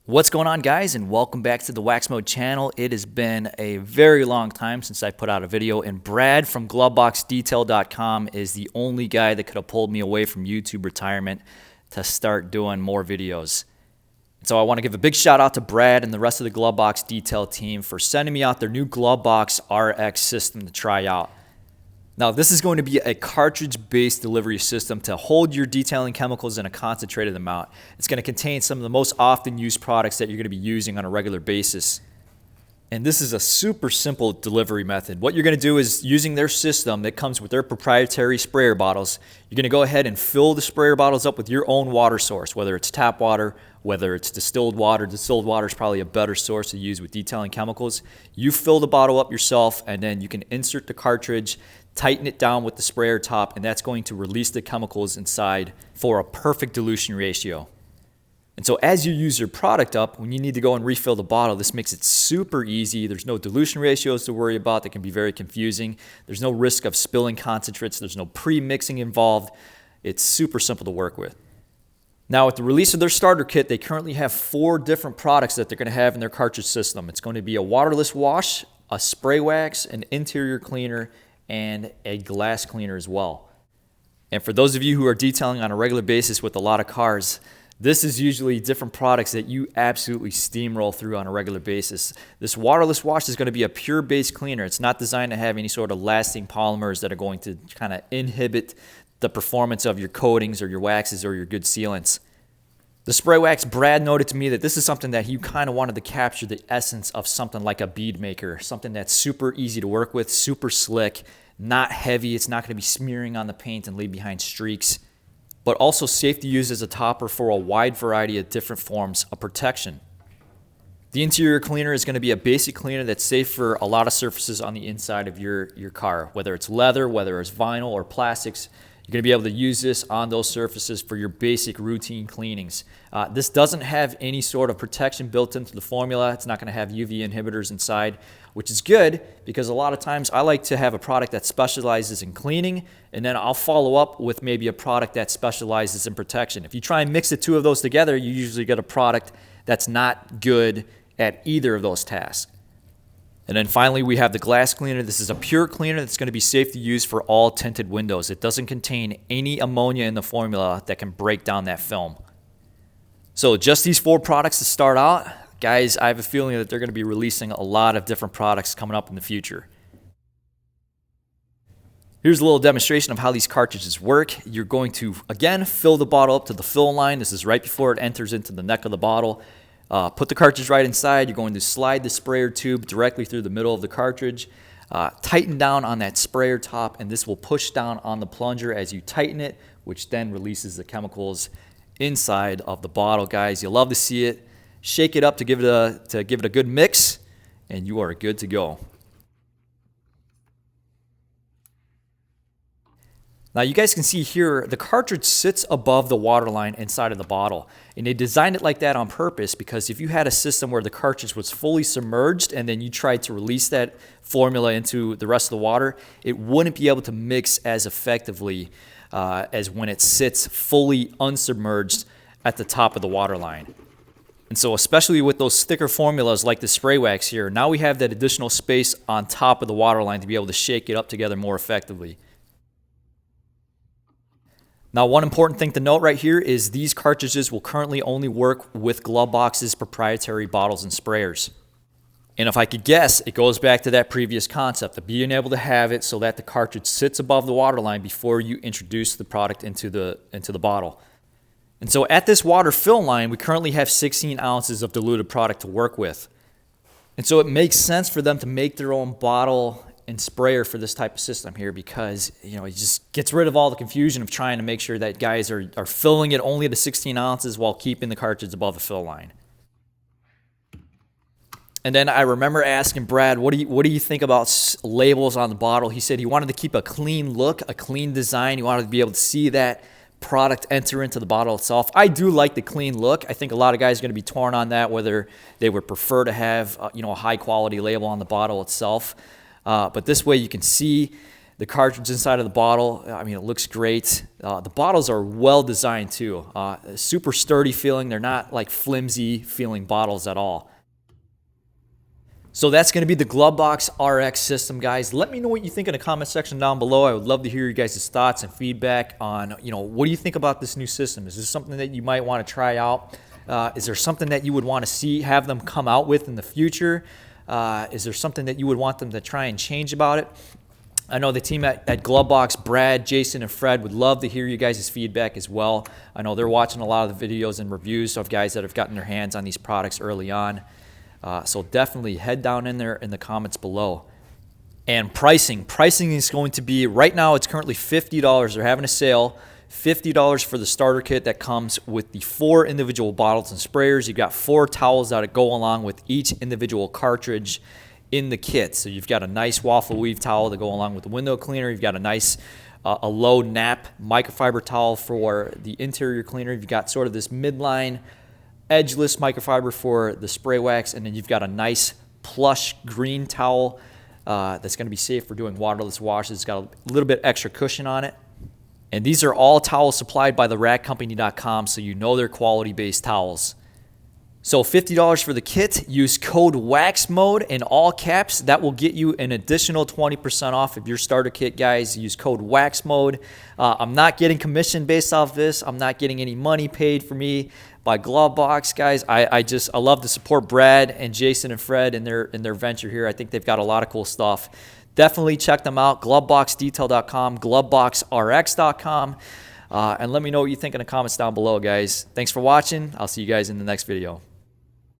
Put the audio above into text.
What's going on, guys, and welcome back to the WaxMode channel. It has been a very long time since I put out a video, and Brad from GloveboxDetail.com is the only guy that could have pulled me away from YouTube retirement to start doing more videos. So I want to give a big shout out to Brad and the rest of the Glovebox Detail team for sending me out their new Glovebox RX system to try out. Now, this is going to be a cartridge-based delivery system to hold your detailing chemicals in a concentrated amount. It's going to contain some of the most often used products that you're going to be using on a regular basis. And this is a super simple delivery method. What you're going to do is, using their system that comes with their proprietary sprayer bottles, you're going to go ahead and fill the sprayer bottles up with your own water source, whether it's tap water, whether it's distilled water. Distilled water is probably a better source to use with detailing chemicals. You fill the bottle up yourself, and then you can insert the cartridge, tighten it down with the sprayer top, and that's going to release the chemicals inside for a perfect dilution ratio. And so as you use your product up, when you need to go and refill the bottle, this makes it super easy. There's no dilution ratios to worry about that can be very confusing. There's no risk of spilling concentrates. There's no pre-mixing involved. It's super simple to work with. Now, with the release of their starter kit, they currently have 4 different products that they're going to have in their cartridge system. It's going to be a waterless wash, a spray wax, an interior cleaner, and a glass cleaner as well. And for those of you who are detailing on a regular basis with a lot of cars, this is usually different products that you absolutely steamroll through on a regular basis. This waterless wash is going to be a pure base cleaner. It's not designed to have any sort of lasting polymers that are going to kind of inhibit the performance of your coatings or your waxes or your good sealants. The spray wax, Brad noted to me that this is something that he kind of wanted to capture the essence of something like a bead maker, something that's super easy to work with, super slick, not heavy. It's not going to be smearing on the paint and leave behind streaks, but also safe to use as a topper for a wide variety of different forms of protection. The interior cleaner is going to be a basic cleaner that's safe for a lot of surfaces on the inside of your car, whether it's leather, whether it's vinyl or plastics. You're going to be able to use this on those surfaces for your basic routine cleanings. This doesn't have any sort of protection built into the formula. It's not going to have UV inhibitors inside, which is good because a lot of times I like to have a product that specializes in cleaning, and then I'll follow up with maybe a product that specializes in protection. If you try and mix the two of those together, you usually get a product that's not good at either of those tasks. And then finally, we have the glass cleaner. This is a pure cleaner that's going to be safe to use for all tinted windows. It doesn't contain any ammonia in the formula that can break down that film. So just these 4 products to start out. Guys, I have a feeling that they're going to be releasing a lot of different products coming up in the future. Here's a little demonstration of how these cartridges work. You're going to, again, fill the bottle up to the fill line. This is right before it enters into the neck of the bottle. Put the cartridge right inside. You're going to slide the sprayer tube directly through the middle of the cartridge. Tighten down on that sprayer top, and this will push down on the plunger as you tighten it, which then releases the chemicals inside of the bottle. Guys, you'll love to see it. Shake it up to give it a good mix, and you are good to go. Now you guys can see here, the cartridge sits above the water line inside of the bottle. And they designed it like that on purpose because if you had a system where the cartridge was fully submerged and then you tried to release that formula into the rest of the water, it wouldn't be able to mix as effectively as when it sits fully unsubmerged at the top of the water line. And so especially with those thicker formulas like the spray wax here, now we have that additional space on top of the water line to be able to shake it up together more effectively. Now, one important thing to note right here is these cartridges will currently only work with Glovebox's proprietary bottles and sprayers. And if I could guess, it goes back to that previous concept of being able to have it so that the cartridge sits above the water line before you introduce the product into the bottle. And so at this water fill line, we currently have 16 ounces of diluted product to work with. And so it makes sense for them to make their own bottle and sprayer for this type of system here because, you know, it just gets rid of all the confusion of trying to make sure that guys are filling it only to 16 ounces while keeping the cartridge above the fill line. And then I remember asking Brad, what do you think about labels on the bottle? He said he wanted to keep a clean look, a clean design. He wanted to be able to see that product enter into the bottle itself. I do like the clean look. I think a lot of guys are going to be torn on that, whether they would prefer to have a high quality label on the bottle itself. But this way you can see The cartridge inside of the bottle, I mean, it looks great. The bottles are well designed too. Super sturdy feeling. They're not like flimsy feeling bottles at all. So that's going to be the Glovebox RX system, guys. Let me know what you think in the comment section down below. I would love to hear your guys' thoughts and feedback on, what do you think about this new system? Is this something that you might want to try out? Is there something that you would want to have them come out with in the future? Is there something that you would want them to try and change about it? I know the team at Glovebox, Brad, Jason, and Fred, would love to hear you guys' feedback as well. I know they're watching a lot of the videos and reviews of guys that have gotten their hands on these products early on. So definitely head down in there in the comments below. And pricing is going to be, right now it's currently $50. They're having a sale, $50 for the starter kit that comes with the 4 individual bottles and sprayers. You've got 4 towels that go along with each individual cartridge in the kit. So you've got a nice waffle weave towel to go along with the window cleaner. You've got a nice a low nap microfiber towel for the interior cleaner. You've got sort of this midline edgeless microfiber for the spray wax, and then you've got a nice plush green towel that's going to be safe for doing waterless washes. It's got a little bit extra cushion on it. And these are all towels supplied by the ragcompany.com, so you know they're quality-based towels. So $50 for the kit. Use code WaxMode in all caps. That will get you an additional 20% off of your starter kit, guys. Use code WaxMode. I'm not getting commission based off this. I'm not getting any money paid for me by Glovebox, guys. I love to support Brad and Jason and Fred in their venture here. I think they've got a lot of cool stuff. Definitely check them out. Gloveboxdetail.com, Gloveboxrx.com. And let me know what you think in the comments down below, guys. Thanks for watching. I'll see you guys in the next video.